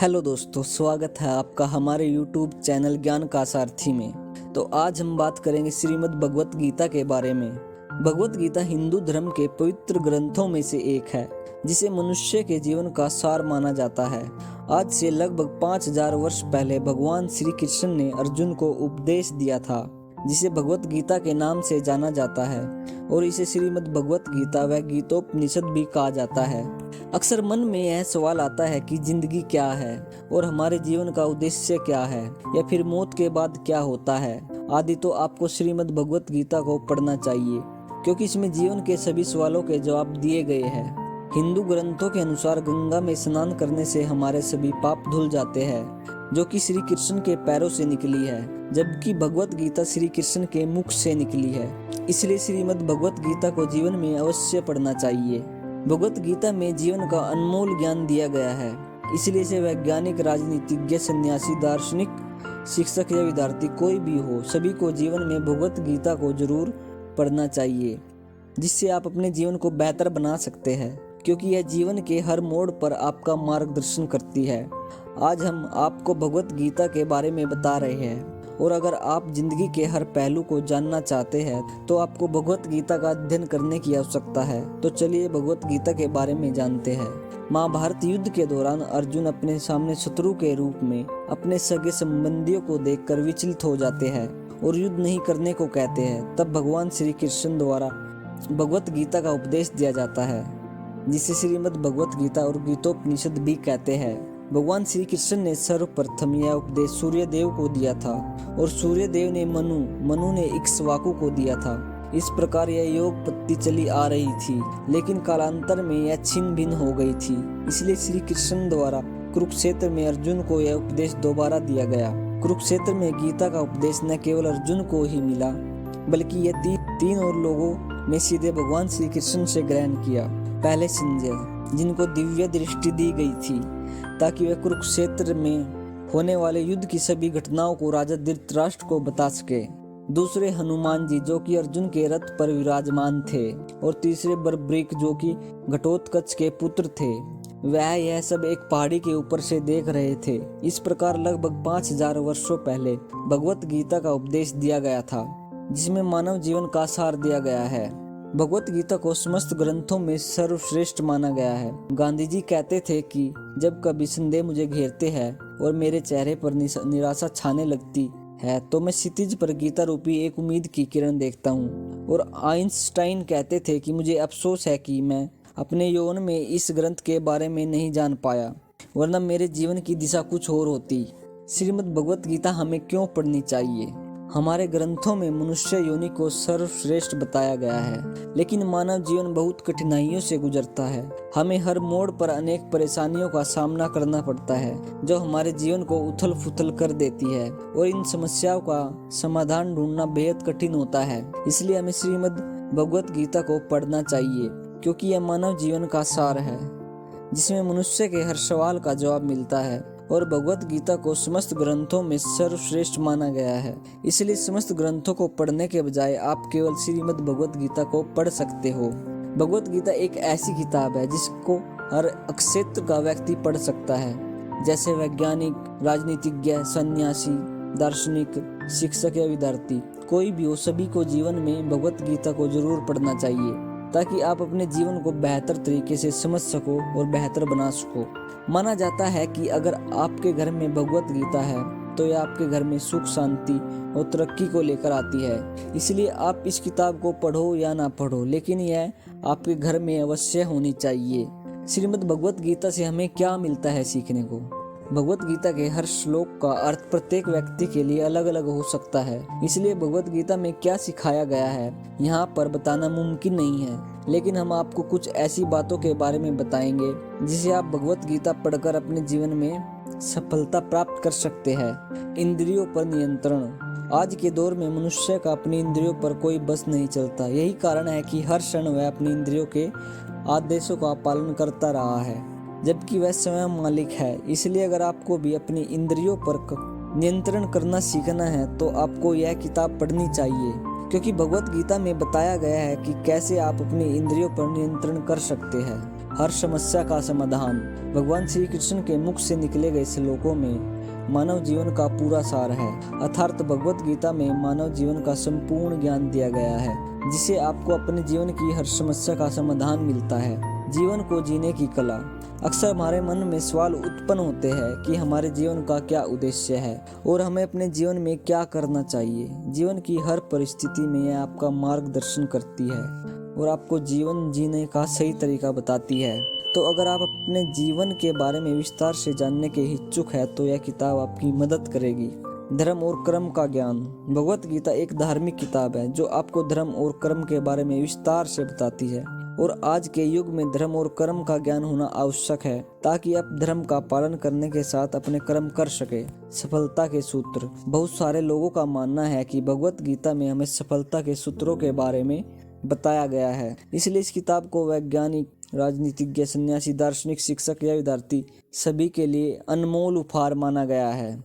Hello दोस्तों, स्वागत है आपका हमारे YouTube चैनल ज्ञान का सारथी में। तो आज हम बात करेंगे श्रीमद् भगवत गीता के बारे में। भगवत गीता हिंदू धर्म के पवित्र ग्रंथों में से एक है, जिसे मनुष्य के जीवन का सार माना जाता है। आज से लगभग 5000 वर्ष पहले भगवान श्री कृष्ण ने अर्जुन को उपदेश दिया था, जिसे भगवत गीता के नाम से जाना जाता है और इसे श्रीमद् भगवत गीता व गीतोपनिषद भी कहा जाता है। अक्सर मन में यह सवाल आता है कि जिंदगी क्या है और हमारे जीवन का उद्देश्य क्या है, या फिर मौत के बाद क्या होता है आदि। तो आपको श्रीमद् भगवत गीता को पढ़ना चाहिए, क्योंकि इसमें जीवन के सभी सवालों के जवाब दिए गए हैं। हिंदू ग्रंथों के अनुसार गंगा में स्नान करने से हमारे सभी पाप धुल जाते हैं, जो कि श्री कृष्ण के पैरों से निकली है, जबकि भगवत गीता श्री कृष्ण के मुख से निकली है। इसलिए श्रीमद् भगवत गीता को जीवन में अवश्य पढ़ना चाहिए। भगवत गीता में जीवन का अनमोल ज्ञान दिया गया है, इसलिए इसे वैज्ञानिक, राजनीतिज्ञ, सन्यासी, दार्शनिक, शिक्षक या विद्यार्थी कोई भी हो, सभी को जीवन में भगवत गीता को जरूर पढ़ना चाहिए, जिससे आप अपने जीवन को बेहतर बना सकते हैं, क्योंकि यह जीवन के हर मोड़ पर आपका मार्गदर्शन करती है। आज हम आपको भगवत गीता के बारे में बता रहे हैं, और अगर आप जिंदगी के हर पहलू को जानना चाहते हैं तो आपको भगवत गीता का अध्ययन करने की आवश्यकता है। तो चलिए भगवत गीता के बारे में जानते हैं। महाभारत युद्ध के दौरान अर्जुन अपने सामने शत्रु के रूप में अपने सगे संबंधियों को देखकर विचलित हो जाते हैं और युद्ध नहीं करने को कहते हैं। तब भगवान श्री कृष्ण द्वारा भगवत गीता का उपदेश दिया जाता है, जिसे श्रीमद् भगवत गीता और गीतोपनिषद भी कहते हैं। भगवान श्री कृष्ण ने सर्वप्रथम यह उपदेश सूर्य देव को दिया था, और सूर्य देव ने मनु ने इक्ष्वाकु को दिया था। इस प्रकार यह योग पत्ति चली आ रही थी, लेकिन कालांतर में यह छिन्न भिन्न हो गई थी। इसलिए श्री कृष्ण द्वारा कुरुक्षेत्र में अर्जुन को यह उपदेश दोबारा दिया गया। कुरुक्षेत्र में गीता का उपदेश न केवल अर्जुन को ही मिला, बल्कि यह तीन और लोगों ने सीधे भगवान श्री कृष्ण से ग्रहण किया। पहले संजय, जिनको दिव्य दृष्टि दी गई थी ताकि वे कुरुक्षेत्र में होने वाले युद्ध की सभी घटनाओं को राजा धृतराष्ट्र को बता सके। दूसरे हनुमान जी, जो कि अर्जुन के रथ पर विराजमान थे। और तीसरे बर्बरीक, जो कि घटोत्कच के पुत्र थे। वह यह सब एक पहाड़ी के ऊपर से देख रहे थे। इस प्रकार लगभग 5000 वर्षों पहले भगवत गीता का उपदेश दिया गया था, जिसमें मानव जीवन का सार दिया गया है। भगवत गीता को समस्त ग्रंथों में सर्वश्रेष्ठ माना गया है। गांधी जी कहते थे कि जब कभी संदेह मुझे घेरते हैं और मेरे चेहरे पर निराशा छाने लगती है, तो मैं क्षितिज पर गीता रूपी एक उम्मीद की किरण देखता हूँ। और आइंस्टाइन कहते थे कि मुझे अफसोस है कि मैं अपने यौवन में इस ग्रंथ के बारे में नहीं जान पाया, वरना मेरे जीवन की दिशा कुछ और होती। श्रीमद् भगवत गीता हमें क्यों पढ़नी चाहिए? हमारे ग्रंथों में मनुष्य योनि को सर्वश्रेष्ठ बताया गया है, लेकिन मानव जीवन बहुत कठिनाइयों से गुजरता है। हमें हर मोड़ पर अनेक परेशानियों का सामना करना पड़ता है, जो हमारे जीवन को उथल फुथल कर देती है, और इन समस्याओं का समाधान ढूंढना बेहद कठिन होता है। इसलिए हमें श्रीमद् भगवत गीता को पढ़ना चाहिए, क्योंकि यह मानव जीवन का सार है, जिसमें मनुष्य के हर सवाल का जवाब मिलता है। और भगवत गीता को समस्त ग्रंथों में सर्वश्रेष्ठ माना गया है। इसलिए समस्त ग्रंथों को पढ़ने के बजाय आप केवल श्रीमद् भगवत गीता को पढ़ सकते हो। भगवत गीता एक ऐसी किताब है जिसको हर क्षेत्र का व्यक्ति पढ़ सकता है, जैसे वैज्ञानिक, राजनीतिज्ञ, सन्यासी, दार्शनिक, शिक्षक या विद्यार्थी कोई भी हो, सभी को जीवन में भगवत गीता को जरूर पढ़ना चाहिए, ताकि आप अपने जीवन को बेहतर तरीके से समझ सको और बेहतर बना सको। माना जाता है कि अगर आपके घर में भगवत गीता है तो यह आपके घर में सुख, शांति और तरक्की को लेकर आती है। इसलिए आप इस किताब को पढ़ो या ना पढ़ो, लेकिन यह आपके घर में अवश्य होनी चाहिए। श्रीमद् भगवत गीता से हमें क्या मिलता है सीखने को? भगवत गीता के हर श्लोक का अर्थ प्रत्येक व्यक्ति के लिए अलग अलग हो सकता है। इसलिए भगवत गीता में क्या सिखाया गया है यहाँ पर बताना मुमकिन नहीं है, लेकिन हम आपको कुछ ऐसी बातों के बारे में बताएंगे जिसे आप भगवत गीता पढ़कर अपने जीवन में सफलता प्राप्त कर सकते हैं। इंद्रियों पर नियंत्रण। आज के दौर में मनुष्य का अपनी इंद्रियों पर कोई बस नहीं चलता। यही कारण है कि हर क्षण वह अपनी इंद्रियों के आदेशों का पालन करता रहा है, जबकि वह स्वयं मालिक है। इसलिए अगर आपको भी अपनी इंद्रियों पर नियंत्रण करना सीखना है तो आपको यह किताब पढ़नी चाहिए, क्योंकि भगवत गीता में बताया गया है कि कैसे आप अपनी इंद्रियों पर नियंत्रण कर सकते हैं। हर समस्या का समाधान। भगवान श्री कृष्ण के मुख से निकले गए श्लोकों में मानव जीवन का पूरा सार है। अर्थात भगवत गीता में मानव जीवन का संपूर्ण ज्ञान दिया गया है, जिसे आपको अपने जीवन की हर समस्या का समाधान मिलता है। जीवन को जीने की कला। अक्सर हमारे मन में सवाल उत्पन्न होते हैं कि हमारे जीवन का क्या उद्देश्य है और हमें अपने जीवन में क्या करना चाहिए। जीवन की हर परिस्थिति में यह आपका मार्गदर्शन करती है और आपको जीवन जीने का सही तरीका बताती है। तो अगर आप अपने जीवन के बारे में विस्तार से जानने के इच्छुक है तो यह किताब आपकी मदद करेगी। धर्म और कर्म का ज्ञान। भगवत गीता एक धार्मिक किताब है जो आपको धर्म और कर्म के बारे में विस्तार से बताती है, और आज के युग में धर्म और कर्म का ज्ञान होना आवश्यक है ताकि आप धर्म का पालन करने के साथ अपने कर्म कर सके। सफलता के सूत्र। बहुत सारे लोगों का मानना है कि भगवत गीता में हमें सफलता के सूत्रों के बारे में बताया गया है, इसलिए इस किताब को वैज्ञानिक, राजनीतिज्ञ, सन्यासी, दार्शनिक, शिक्षक या विद्यार्थी सभी के लिए अनमोल उपहार माना गया है।